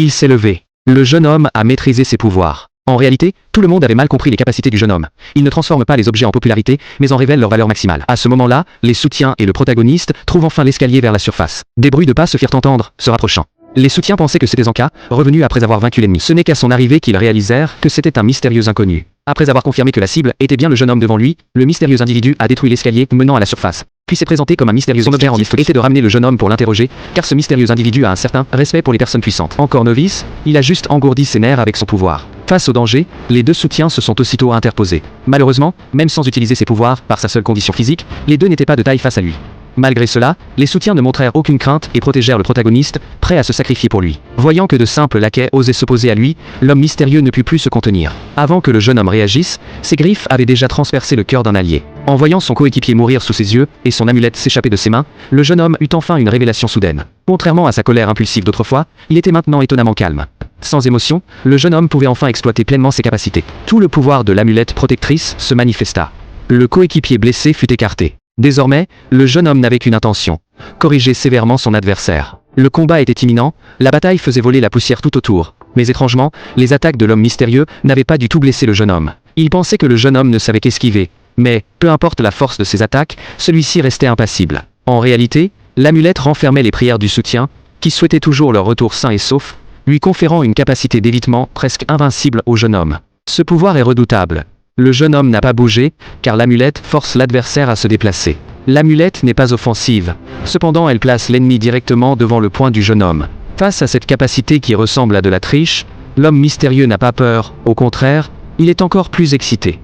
Il s'est levé. Le jeune homme a maîtrisé ses pouvoirs. En réalité, tout le monde avait mal compris les capacités du jeune homme. Il ne transforme pas les objets en popularité, mais en révèle leur valeur maximale. À ce moment-là, les soutiens et le protagoniste trouvent enfin l'escalier vers la surface. Des bruits de pas se firent entendre, se rapprochant. Les soutiens pensaient que c'était Zanka, revenu après avoir vaincu l'ennemi. Ce n'est qu'à son arrivée qu'ils réalisèrent que c'était un mystérieux inconnu. Après avoir confirmé que la cible était bien le jeune homme devant lui, le mystérieux individu a détruit l'escalier menant à la surface. Puis s'est présenté comme un mystérieux objet en objectif était de ramener le jeune homme pour l'interroger, car ce mystérieux individu a un certain respect pour les personnes puissantes. Encore novice, il a juste engourdi ses nerfs avec son pouvoir. Face au danger, les deux soutiens se sont aussitôt interposés. Malheureusement, même sans utiliser ses pouvoirs, par sa seule condition physique, les deux n'étaient pas de taille face à lui. Malgré cela, les soutiens ne montrèrent aucune crainte et protégèrent le protagoniste, prêt à se sacrifier pour lui. Voyant que de simples laquais osaient s'opposer à lui, l'homme mystérieux ne put plus se contenir. Avant que le jeune homme réagisse, ses griffes avaient déjà transpercé le cœur d'un allié. En voyant son coéquipier mourir sous ses yeux et son amulette s'échapper de ses mains, le jeune homme eut enfin une révélation soudaine. Contrairement à sa colère impulsive d'autrefois, il était maintenant étonnamment calme. Sans émotion, le jeune homme pouvait enfin exploiter pleinement ses capacités. Tout le pouvoir de l'amulette protectrice se manifesta. Le coéquipier blessé fut écarté. Désormais, le jeune homme n'avait qu'une intention, corriger sévèrement son adversaire. Le combat était imminent, la bataille faisait voler la poussière tout autour. Mais étrangement, les attaques de l'homme mystérieux n'avaient pas du tout blessé le jeune homme. Il pensait que le jeune homme ne savait qu'esquiver. Mais, peu importe la force de ses attaques, celui-ci restait impassible. En réalité, l'amulette renfermait les prières du soutien, qui souhaitait toujours leur retour sain et sauf, lui conférant une capacité d'évitement presque invincible au jeune homme. Ce pouvoir est redoutable. Le jeune homme n'a pas bougé, car l'amulette force l'adversaire à se déplacer. L'amulette n'est pas offensive. Cependant, elle place l'ennemi directement devant le poing du jeune homme. Face à cette capacité qui ressemble à de la triche, l'homme mystérieux n'a pas peur, au contraire, il est encore plus excité.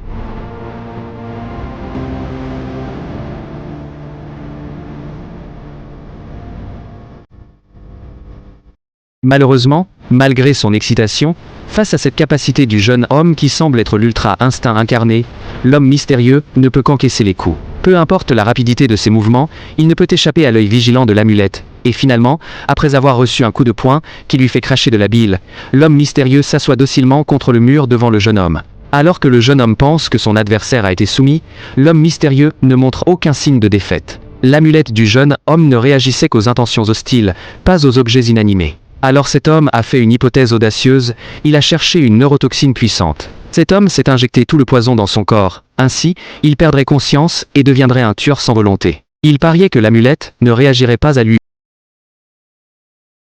Malheureusement, malgré son excitation, face à cette capacité du jeune homme qui semble être l'ultra-instinct incarné, l'homme mystérieux ne peut qu'encaisser les coups. Peu importe la rapidité de ses mouvements, il ne peut échapper à l'œil vigilant de l'amulette. Et finalement, après avoir reçu un coup de poing qui lui fait cracher de la bile, l'homme mystérieux s'assoit docilement contre le mur devant le jeune homme. Alors que le jeune homme pense que son adversaire a été soumis, l'homme mystérieux ne montre aucun signe de défaite. L'amulette du jeune homme ne réagissait qu'aux intentions hostiles, pas aux objets inanimés. Alors cet homme a fait une hypothèse audacieuse, il a cherché une neurotoxine puissante. Cet homme s'est injecté tout le poison dans son corps, ainsi, il perdrait conscience et deviendrait un tueur sans volonté. Il pariait que l'amulette ne réagirait pas à lui.